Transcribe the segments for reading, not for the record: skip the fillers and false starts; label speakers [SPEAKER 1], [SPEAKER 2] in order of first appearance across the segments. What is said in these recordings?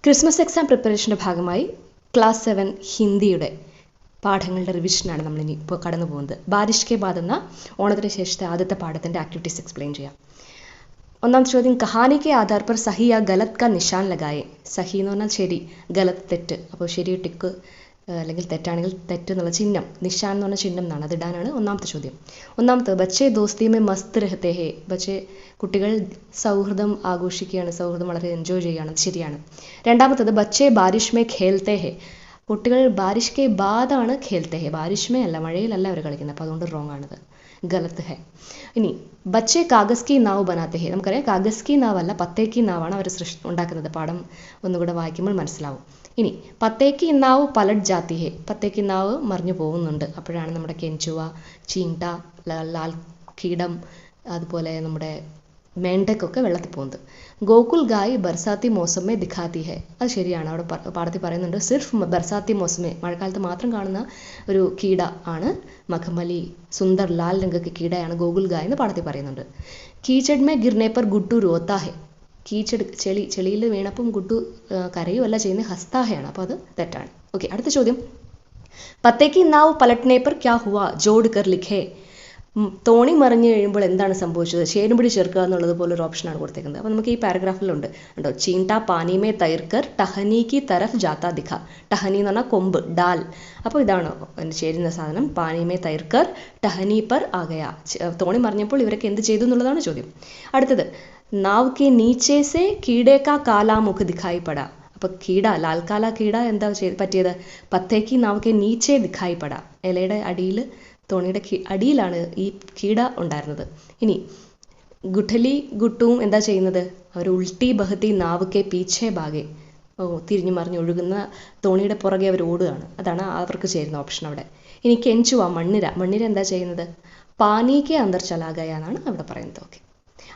[SPEAKER 1] Christmas exam പ്രിപ്പറേഷൻ്റെ ഭാഗമായി class 7 ഹിന്ദിയുടെ പാഠങ്ങളുടെ റിവിഷനാണ് നമ്മളിനി ഇപ്പോൾ കടന്നു പോകുന്നത്. ബാരിഷ് കെ ബാദ് എന്ന ഓണത്തിന് ശേഷത്തെ ആദ്യത്തെ പാഠത്തിൻ്റെ ആക്ടിവിറ്റീസ് എക്സ്പ്ലെയിൻ ചെയ്യാം. ഒന്നാമത്തെ ചോദ്യം, കഹാനി കെ ആധാർ പർ സഹി യാ ഗലത് കാ നിഷാൻ ലഗായേ. സഹി എന്ന് പറഞ്ഞാൽ ശരി, ഗലത് തെറ്റ്. അപ്പോൾ ശരി ടിക്ക് അല്ലെങ്കിൽ തെറ്റാണെങ്കിൽ തെറ്റ് എന്നുള്ള ചിഹ്നം, നിഷാൻ എന്ന് പറഞ്ഞ ചിഹ്നം എന്നാണ്, അതിടാനാണ് ഒന്നാമത്തെ ചോദ്യം. ഒന്നാമത്തെ, ബച്ചേ ദോസ്തി മേ മസ്ത് രഹത്തെ ഹേ. ബച്ചേ കുട്ടികൾ സൗഹൃദം ആഘോഷിക്കുകയാണ്, സൗഹൃദം വളരെ എൻജോയ് ചെയ്യുകയാണ്, ശരിയാണ്. രണ്ടാമത്തത്, ബച്ചേ ബാരിഷ് മേ ഖേൽത്തെ ഹേ. കുട്ടികൾ ബാരിഷ് കെ ബാദാണ് ഖേൽത്തെ ഹേ, ബാരിഷ് മേ അല്ല, മഴയിലല്ല അവർ കളിക്കുന്നത്, അപ്പോൾ അതുകൊണ്ട് റോങ് ആണത്, ഗലത്ത് ഹേ. ഇനി ബച്ചേ കാഗസ് കി നാവ് ബനാത്തെ ഹേ. നമുക്കറിയാം കാഗസ് കി നാവ് അല്ല, പത്തേ കി നാവാണ് അവർ ഉണ്ടാക്കുന്നത്. പാഠം ഒന്നുകൂടെ വായിക്കുമ്പോൾ മനസ്സിലാവും. ഇനി പത്തേക്ക് നാവ് പലട്ട് ജാത്തി ഹേ. പത്തേക്ക് നാവ് മറിഞ്ഞു പോകുന്നുണ്ട്, അപ്പോഴാണ് നമ്മുടെ കെഞ്ചുവ, ചീങ്ട, ലാൽ കീടം, അതുപോലെ നമ്മുടെ മേണ്ടക്കൊക്കെ വെള്ളത്തിൽ പോകുന്നത്. ഗോകുൽ ഗായ് ബർസാത്തി മോസമേ ദിഖാത്തി ഹേ. അത് ശരിയാണ്, അവിടെ പാഠത്തിൽ പറയുന്നുണ്ട് സിർഫ് ബർസാത്തി മോസമേ, മഴക്കാലത്ത് മാത്രം കാണുന്ന ഒരു കീട ആണ് മഖമലി, സുന്ദർ ലാൽ രംഗക്ക് കീടയാണ് ഗോകുൽ ഗായ് എന്ന് പാഠത്തിൽ പറയുന്നുണ്ട്. കീച്ചഡ് മേ ഗിർനെ പർ ഗുഡ്ഡു രോത്താ ഹേ. കീച്ചഡ് ചെളിയിൽ വീണപ്പം ഗുഡ്ഡു കരയുമല്ല ചെയ്യുന്നത്, ഹസ്താഹയാണ്, അപ്പോൾ അത് തെറ്റാണ്. ഓക്കെ, അടുത്ത ചോദ്യം, പത്തേക്ക് നാവ് പലട്നെ പർ ക്യാ ഹുവാ ജോഡ് കർ ലിഖേ. തോണി മറിഞ്ഞു കഴിയുമ്പോൾ എന്താണ് സംഭവിച്ചത്, ചേരുംപിടി ചേർക്കുക എന്നുള്ളത് പോലെ ഒരു ഓപ്ഷനാണ് കൊടുത്തേക്കുന്നത്. അപ്പോൾ നമുക്ക് ഈ പാരഗ്രാഫിലുണ്ട് കേട്ടോ, ചീൻട പാനി മേ തൈർക്കർ ടഹനി കി തരഫ് ജാത്ത ദിഖ. ടഹനി എന്ന് പറഞ്ഞാൽ കൊമ്പ്, ഡാൽ. അപ്പോൾ ഇതാണ് ചേരുന്ന സാധനം, പാനി മേ തൈർക്കർ ടഹനി പർ ആകയ. തോണി മറിഞ്ഞപ്പോൾ ഇവരൊക്കെ എന്ത് ചെയ്തു എന്നുള്ളതാണ് ചോദ്യം. അടുത്തത്, നാവ് കെ നീച്ചേ സേ കീടേ കാ കാലാ മുഖ് ദിഖായി പടാ. അപ്പോൾ കീട, ലാൽക്കാല കീട എന്താ പറ്റിയത്, പത്തേക്ക് നാവ് കെ നീച്ചേ ദിഖായി പടാ. ഇലയുടെ അടിയിൽ, തോണിയുടെ അടിയിലാണ് ഈ കീട ഉണ്ടായിരുന്നത്. ഇനി ഗുഠലി ഗുട്ടുവും എന്താ ചെയ്യുന്നത്, അവർ ഉൾട്ടി ബഹത്തി നാവ് കെ പീച്ചേ ഭാഗേ. തിരിഞ്ഞു മറിഞ്ഞ് ഒഴുകുന്ന തോണിയുടെ പുറകെ അവർ ഓടുകയാണ്, അതാണ് അവർക്ക് ചേരുന്ന ഓപ്ഷൻ അവിടെ. ഇനി കെഞ്ചുവ, മണ്ണിര. മണ്ണിര എന്താ ചെയ്യുന്നത്, പാനീക്കെ അന്തർ ചലാഗയ എന്നാണ് അവിടെ പറയുന്നത്. ഓക്കെ,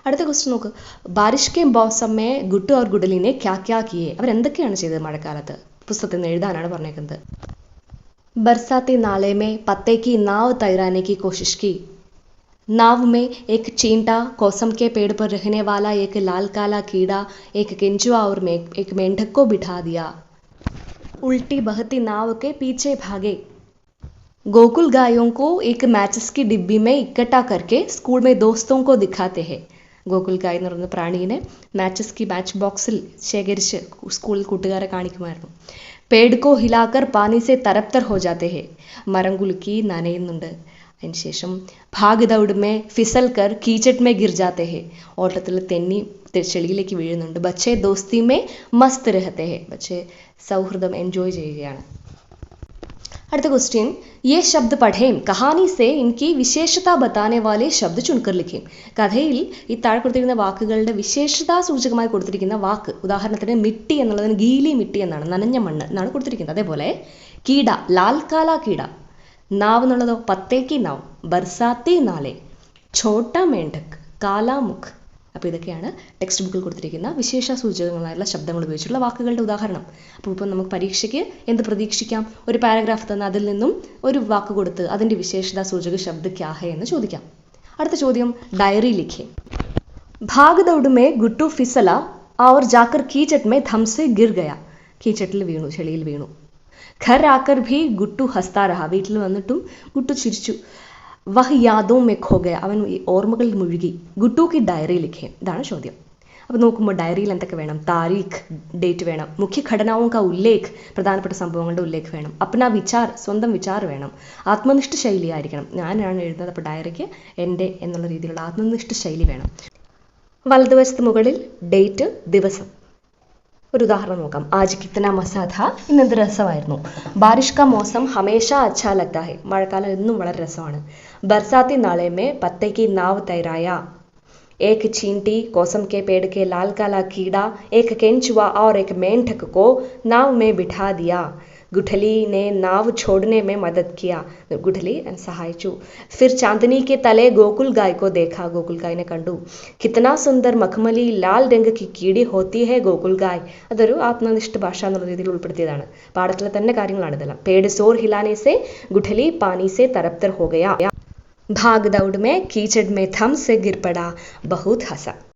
[SPEAKER 1] അടുത്ത ക്വസ്റ്റ്യൻ നോക്ക്, ബാരിഷ് കെ മൗസമേ ഗുട്ടു और ഗുഡലിനെ ക്യാ ക്യാ കിയേ. അവരെന്തൊക്കെയാണ് ചെയ്തത് മഴക്കാലത്ത്, പുസ്തകത്തിൽ നിന്ന് എഴുതാനാണ് പറഞ്ഞേക്കുന്നത്. बरसाती नाले में पत्ते की नाव तैराने की कोशिश की. नाव में एक चींटा, कोसम के पेड़ पर रहने वाला एक लाल काला कीड़ा, एक केंचुआ और एक मेंढक को बिठा दिया. उल्टी बहती नाव के पीछे भागे. गोकुल गायों को एक मैचेस की डिब्बी में इकट्ठा करके स्कूल में दोस्तों को दिखाते हैं. ഗോകുൽ ഗായ് എന്ന് പറയുന്ന പ്രാണീനെ മാച്ച് ബോക്സിൽ ശേഖരിച്ച് സ്കൂളിൽ കൂട്ടുകാരെ കാണിക്കുമായിരുന്നു. പേടുക്കോ ഹിലാക്കർ പാനി സെ തരപ്തർ ഹോ ജാത്തെ ഹേ. മരം കുലുക്കി നനയുന്നുണ്ട്. അതിനുശേഷം ഭാഗ് ദൗഡ് മേ ഫിസൽ കർ കീച്ചഡ് മേ ഗിർ ജാത്തെ ഹേ. ഓട്ടത്തിൽ തെന്നി ചെളിയിലേക്ക് വീഴുന്നുണ്ട്. ബച്ചേ ദോസ്തി മേ മസ്ത് രഹത്തെ ഹേ. ബച്ചേ സൗഹൃദം എൻജോയ് ചെയ്യുകയാണ്. അടുത്ത ക്വസ്റ്റ്യൻ, ये शब्द पढ़ें, कहानी से इनकी विशेषता बताने वाले शब्द चुनकर लिखें. കഥയിൽ ഈ താഴെ കൊടുത്തിരിക്കുന്ന വാക്കുകളുടെ വിശേഷതാ സൂചകമായി കൊടുത്തിരിക്കുന്ന വാക്ക്, ഉദാഹരണത്തിന് മിട്ടി എന്നുള്ളതിന് ഗീലി മിട്ടി എന്നാണ്, നനഞ്ഞ മണ്ണ് എന്നാണ് കൊടുത്തിരിക്കുന്നത്. അതേപോലെ കീട, ലാൽ കാല കീട. നാവ് എന്നുള്ളതോ പത്തേക്ക് നാവ്, ബർസാത്തി നാലെ, ഛോട്ട മേണ്ടക്, കാലാ മുഖ്. അപ്പോൾ ഇതൊക്കെയാണ് ടെക്സ്റ്റ് ബുക്കിൽ കൊടുത്തിരിക്കുന്ന വിശേഷ സൂചകങ്ങളായുള്ള ശബ്ദങ്ങൾ ഉപയോഗിച്ചുള്ള വാക്കുകളുടെ ഉദാഹരണം. അപ്പോൾ ഇപ്പോൾ നമുക്ക് പരീക്ഷയ്ക്ക് എന്ത് പ്രതീക്ഷിക്കാം, ഒരു പാരഗ്രാഫ് തന്ന അതിൽ നിന്നും ഒരു വാക്ക് കൊടുത്ത് അതിൻ്റെ വിശേഷത സൂചക ശബ്ദ ക്യാ ഹേ എന്ന് ചോദിക്കാം. അടുത്ത ചോദ്യം, ഡയറി ലിഖേ. ഭാഗ് ദൗഡ് മേ ഗുട്ടു ഫിസല और जाकर कीचट में धम से गिर गया. കീച്ചട്ടിൽ വീണു, ചെളിയിൽ വീണു. ഘർ ആക്കർ ഭി ഗുട്ടു ഹസ്താ രഹ. വീട്ടിൽ വന്നിട്ടും ഗുട്ടു ചിരിച്ചു. വഹ് യാദോ മേ ഖോ ഗയ. അവൻ ഓർമ്മകളിൽ മുഴുകി. ഗുട്ടു കി ഡയറി ലിഖേ. ഇതാണ് ചോദ്യം. അപ്പോൾ നോക്കുമ്പോൾ ഡയറിയിൽ എന്തൊക്കെ വേണം, താരീഖ്, ഡേറ്റ് വേണം. മുഖ്യ ഘടനാവും കാ ഉല്ലേഖ്, പ്രധാനപ്പെട്ട സംഭവങ്ങളുടെ ഉല്ലേഖ് വേണം. അപ്നാ വിചാർ, സ്വന്തം വിചാർ വേണം. ആത്മനിഷ്ഠ ശൈലി ആയിരിക്കണം. ഞാനാണ് എഴുതുന്നത്, അപ്പോൾ ഡയറിക്ക് എൻ്റെ എന്നുള്ള രീതിയിലുള്ള ആത്മനിഷ്ഠ ശൈലി വേണം. വലതുവശത്ത് മുകളിൽ ഡേറ്റ്, ദിവസം. ഒരു ഉദാഹരണം നോക്കാം. ആജ് കിത്തന മസാ ഥാ. ഇന്നെന്ത് രസമായിരുന്നു. ബാരിഷ് കാ മൗസം ഹമേഷ അച്ഛാ ലഗ്താ ഹേ. മഴക്കാലം എന്നും വളരെ രസമാണ്. ബർസാത്തി നാളെ മേ പത്തേക്ക് നാവ് തൈരായ. एक चींटी, कोसम के पेड़ के लाल काला कीड़ा, एक केंचुआ और एक मेंढक को नाव में बिठा दिया. गुठली ने नाव छोड़ने में मदद किया. गुठली सहायिച്ചു. फिर चांदनी के तले गोकुल गाय को देखा. गोकुल गाय ने കണ്ടു. कितना सुंदर मखमली लाल रंग की कीड़ी होती है गोकुल गाय. അതൊരു ആത്മനിഷ്ഠ ഭാഷ എന്നുള്ള രീതിയിൽ ഉൾപ്പെടുത്തിയതാണ്. പാഠത്തിലെ തന്നെ കാര്യങ്ങളാണ് ഇതെല്ലാം. पेड़ जोर हिलाने से गुठली पानी से तरबतर हो गया. भाग दौड़ में कीचड़ में थम से गिर पड़ा. बहुत हंसा.